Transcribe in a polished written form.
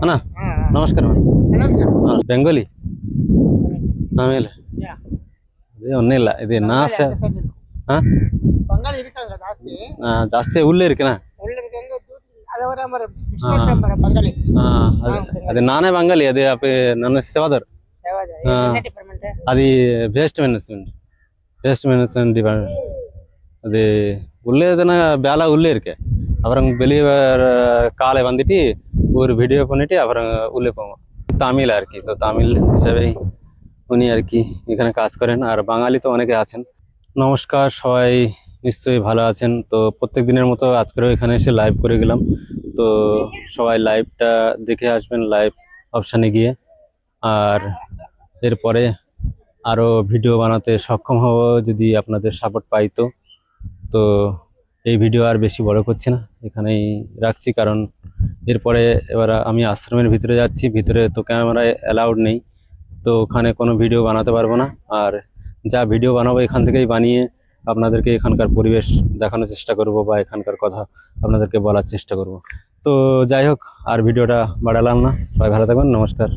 అన్నా నమస్కారం అండి బెంగాలీ తమిళ్ ಅದೇ ಒನ್ನಿಲ್ಲ ಇದು ನಾಶ ಜಾಸ್ತಿ ಉಳ್ಳೆ ಇರ್ಕನಾ అది నానే బంగాళీ అది నన్ను శివధర్ అది వేస్ట్ மேனேஜ்மெண்ட் அது உள்ளே தானே பேலா உள்ளே இருக்கு அப்புறம் வெளியே காலை வந்துட்டு ஒரு ভিডিও பண்ணிட்டு அப்புறம் உள்ளே போவோம் তামিল আর কি তো তামিল হিসাবে উনি আর কি এখানে কাজ করেন আর বাঙালি তো অনেকে আছেন নমস্কার সবাই নিশ্চয়ই ভালো আছেন তো প্রত্যেক দিনের মতো আজকেও এখানে এসে লাইভ করে গেলাম তো সবাই লাইভটা দেখে আসবেন লাইভ অপশানে গিয়ে আর এরপরে আরো ভিডিও বানাতে সক্ষম হব যদি আপনাদের সাপোর্ট পাই তো এই ভিডিও আর বেশি বড় করছি না এখানেই রাখছি কারণ এরপরে এবার আমি আশ্রমের ভিতরে যাচ্ছি ভিতরে তো ক্যামেরা অ্যালাউড নেই তো ওখানে কোনো ভিডিও বানাতে পারবো না আর যা ভিডিও বানাবো এখান থেকেই বানিয়ে আপনাদেরকে এখানকার পরিবেশ দেখানোর চেষ্টা করব বা এখানকার কথা আপনাদেরকে বলার চেষ্টা করব তো যাই হোক আর ভিডিওটা বাড়ালাম না সবাই ভালো থাকবেন নমস্কার।